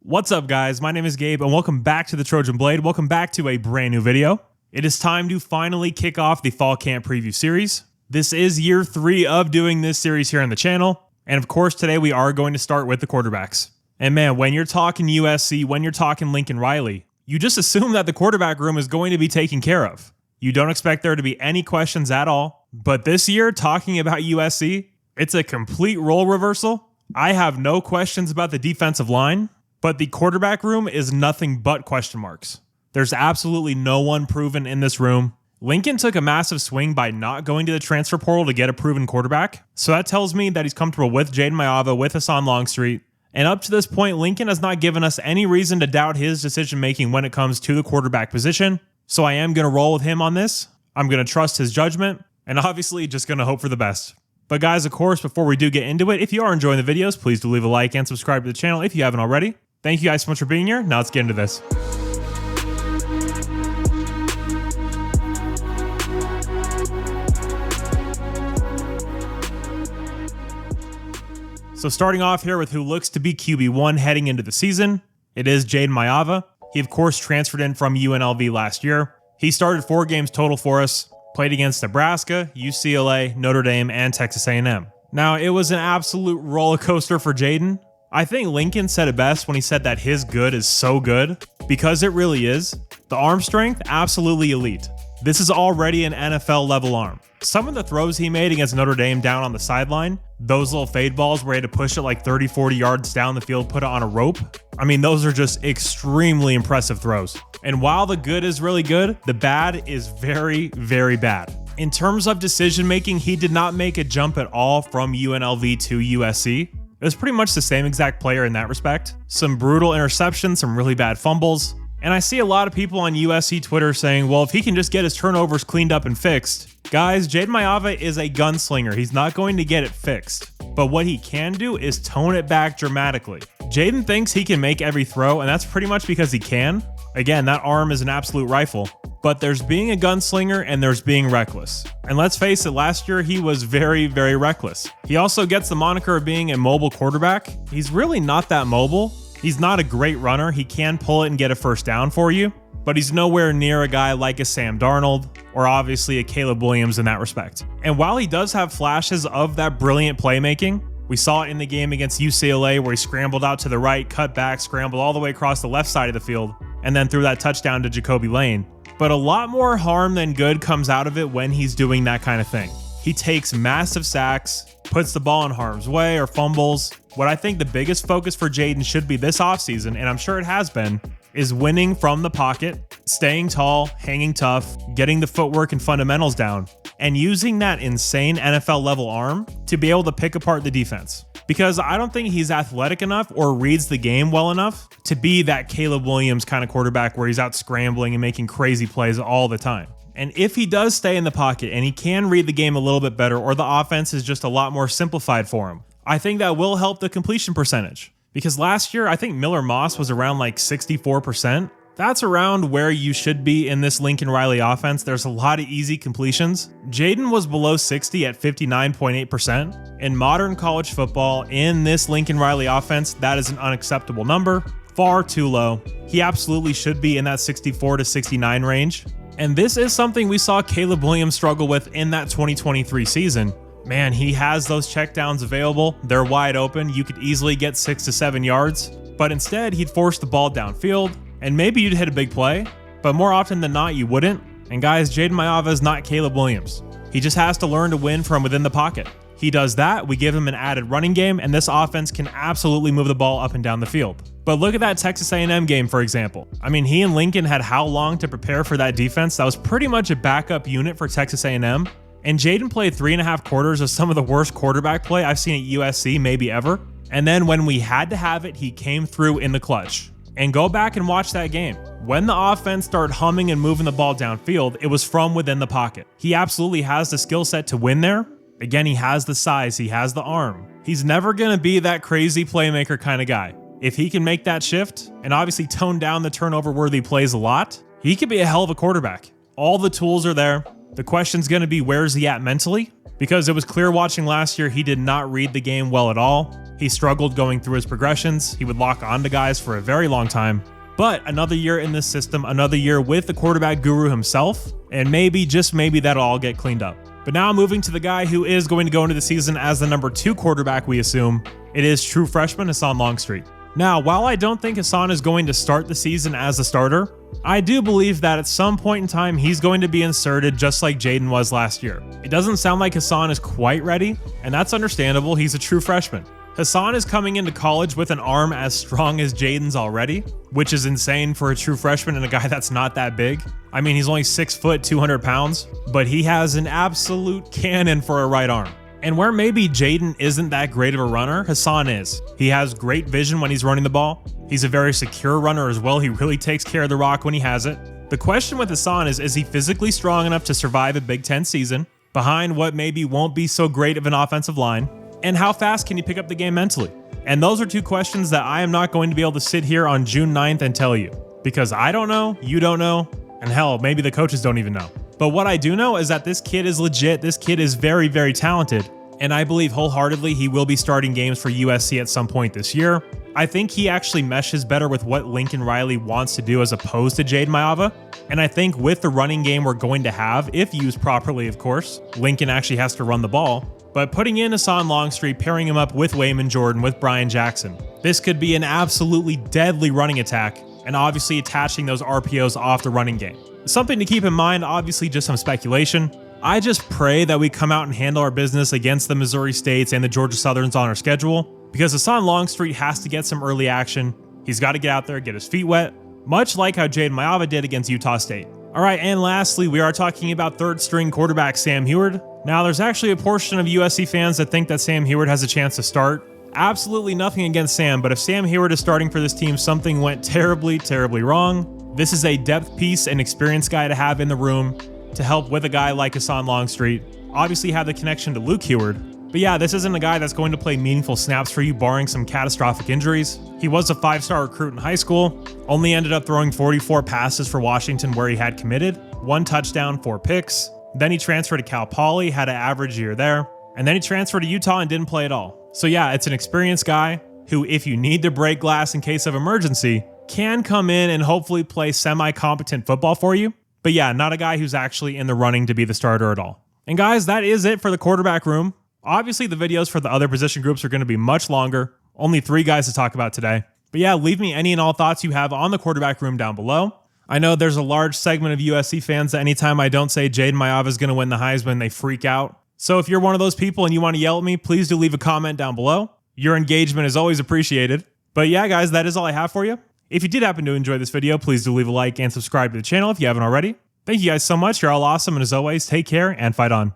What's up, guys? My name is Gabe, and welcome back to the Trojan Blade. Welcome back to a brand new video. It is time to finally kick off the Fall Camp Preview series. This is year 3 of doing this series here on the channel, and of course, today we are going to start with the quarterbacks. And man, when you're talking USC, when you're talking Lincoln Riley, you just assume that the quarterback room is going to be taken care of. You don't expect there to be any questions at all. But this year, talking about USC, it's a complete role reversal. I have no questions about the defensive line, but the quarterback room is nothing but question marks. There's absolutely no one proven in this room. Lincoln took a massive swing by not going to the transfer portal to get a proven quarterback. So that tells me that he's comfortable with Jaden Mava, with Hassan Longstreet. And up to this point, Lincoln has not given us any reason to doubt his decision-making when it comes to the quarterback position. So I am going to roll with him on this. I'm going to trust his judgment, and obviously just going to hope for the best. But guys, of course, before we do get into it, if you are enjoying the videos, please do leave a like and subscribe to the channel if you haven't already. Thank you guys so much for being here. Now let's get into this. So starting off here with who looks to be QB1 heading into the season, it is Jaden Mava. He of course transferred in from UNLV last year. He started 4 games total for us, played against Nebraska, UCLA, Notre Dame, and Texas A&M. Now it was an absolute roller coaster for Jaden. I think Lincoln said it best when he said that his good is so good, because it really is. The arm strength, absolutely elite. This is already an NFL level arm. Some of the throws he made against Notre Dame down on the sideline, those little fade balls where he had to push it like 30, 40 yards down the field, put it on a rope. I mean, those are just extremely impressive throws. And while the good is really good, the bad is very, very bad. In terms of decision making, he did not make a jump at all from UNLV to USC. It was pretty much the same exact player in that respect. Some brutal interceptions, some really bad fumbles. And I see a lot of people on USC Twitter saying, well, if he can just get his turnovers cleaned up and fixed. Guys, Jaden Mava is a gunslinger. He's not going to get it fixed. But what he can do is tone it back dramatically. Jaden thinks he can make every throw, and that's pretty much because he can. Again, that arm is an absolute rifle. But there's being a gunslinger and there's being reckless. And let's face it, last year he was very, very reckless. He also gets the moniker of being a mobile quarterback. He's really not that mobile. He's not a great runner. He can pull it and get a first down for you, but he's nowhere near a guy like a Sam Darnold or obviously a Caleb Williams in that respect. And while he does have flashes of that brilliant playmaking, we saw it in the game against UCLA where he scrambled out to the right, cut back, scrambled all the way across the left side of the field, and then threw that touchdown to Jacoby Lane. But a lot more harm than good comes out of it when he's doing that kind of thing. He takes massive sacks, puts the ball in harm's way or fumbles. What I think the biggest focus for Jaden should be this offseason, and I'm sure it has been, is winning from the pocket, staying tall, hanging tough, getting the footwork and fundamentals down, and using that insane NFL level arm to be able to pick apart the defense. Because I don't think he's athletic enough or reads the game well enough to be that Caleb Williams kind of quarterback where he's out scrambling and making crazy plays all the time. And if he does stay in the pocket and he can read the game a little bit better, or the offense is just a lot more simplified for him, I think that will help the completion percentage. Because last year, I think Miller Moss was around like 64%. That's around where you should be in this Lincoln Riley offense. There's a lot of easy completions. Jaden was below 60 at 59.8%. In modern college football, in this Lincoln Riley offense, that is an unacceptable number. Far too low. He absolutely should be in that 64 to 69 range. And this is something we saw Caleb Williams struggle with in that 2023 season. Man, he has those checkdowns available. They're wide open. You could easily get 6 to 7 yards. But instead, he'd force the ball downfield, and maybe you'd hit a big play, but more often than not, you wouldn't. And guys, Jaden Mava is not Caleb Williams. He just has to learn to win from within the pocket. He does that, we give him an added running game, and this offense can absolutely move the ball up and down the field. But look at that Texas A&M game, for example. I mean, he and Lincoln had how long to prepare for that defense? That was pretty much a backup unit for Texas A&M. And Jaden played 3.5 quarters of some of the worst quarterback play I've seen at USC, maybe ever. And then when we had to have it, he came through in the clutch. And go back and watch that game. When the offense started humming and moving the ball downfield, it was from within the pocket. He absolutely has the skill set to win there. Again, he has the size, he has the arm. He's never going to be that crazy playmaker kind of guy. If he can make that shift and obviously tone down the turnover-worthy plays a lot, he could be a hell of a quarterback. All the tools are there. The question's going to be, where's he at mentally? Because it was clear watching last year he did not read the game well at all. He struggled going through his progressions. He would lock onto guys for a very long time. But another year in this system, another year with the quarterback guru himself, and maybe, just maybe, that'll all get cleaned up. But now moving to the guy who is going to go into the season as the number 2 quarterback, we assume, it is true freshman Hassan Longstreet. Now, while I don't think Hassan is going to start the season as a starter, I do believe that at some point in time he's going to be inserted just like Jaden was last year. It doesn't sound like Hassan is quite ready, and that's understandable. He's a true freshman. Hassan is coming into college with an arm as strong as Jaden's already, which is insane for a true freshman and a guy that's not that big. I mean, he's only 6 foot, 200 pounds, but he has an absolute cannon for a right arm. And where maybe Jaden isn't that great of a runner, Hassan is. He has great vision when he's running the ball. He's a very secure runner as well. He really takes care of the rock when he has it. The question with Hassan is he physically strong enough to survive a Big Ten season behind what maybe won't be so great of an offensive line? And how fast can he pick up the game mentally? And those are 2 questions that I am not going to be able to sit here on June 9th and tell you, because I don't know, you don't know, and hell, maybe the coaches don't even know. But what I do know is that this kid is legit. This kid is very, very talented. And I believe wholeheartedly he will be starting games for USC at some point this year. I think he actually meshes better with what Lincoln Riley wants to do as opposed to Jaden Mava. And I think with the running game we're going to have, if used properly, of course, Lincoln actually has to run the ball. But putting in Hassan Longstreet, pairing him up with Wayman Jordan, with Brian Jackson, this could be an absolutely deadly running attack, and obviously attaching those RPOs off the running game. Something to keep in mind, obviously just some speculation. I just pray that we come out and handle our business against the Missouri States and the Georgia Southerns on our schedule, because Hassan Longstreet has to get some early action. He's got to get out there, get his feet wet, much like how Jaden Mava did against Utah State. All right, and lastly, we are talking about 3rd-string quarterback Sam Huward. Now, there's actually a portion of USC fans that think that Sam Huward has a chance to start. Absolutely nothing against Sam, but if Sam Huward is starting for this team, something went terribly, terribly wrong. This is a depth piece and experienced guy to have in the room to help with a guy like Hassan Longstreet. Obviously have the connection to Luke Huward. But yeah, this isn't a guy that's going to play meaningful snaps for you barring some catastrophic injuries. He was a 5-star recruit in high school, only ended up throwing 44 passes for Washington where he had committed, 1 touchdown, 4 picks. Then he transferred to Cal Poly, had an average year there, and then he transferred to Utah and didn't play at all. So yeah, it's an experienced guy who, if you need to break glass in case of emergency, can come in and hopefully play semi-competent football for you. But yeah, not a guy who's actually in the running to be the starter at all. And guys, that is it for the quarterback room. Obviously, the videos for the other position groups are going to be much longer. Only 3 guys to talk about today. But yeah, leave me any and all thoughts you have on the quarterback room down below. I know there's a large segment of USC fans that anytime I don't say Jaden Mava is going to win the Heisman, they freak out. So if you're one of those people and you want to yell at me, please do leave a comment down below. Your engagement is always appreciated. But yeah, guys, that is all I have for you. If you did happen to enjoy this video, please do leave a like and subscribe to the channel if you haven't already. Thank you guys so much. You're all awesome. And as always, take care and fight on.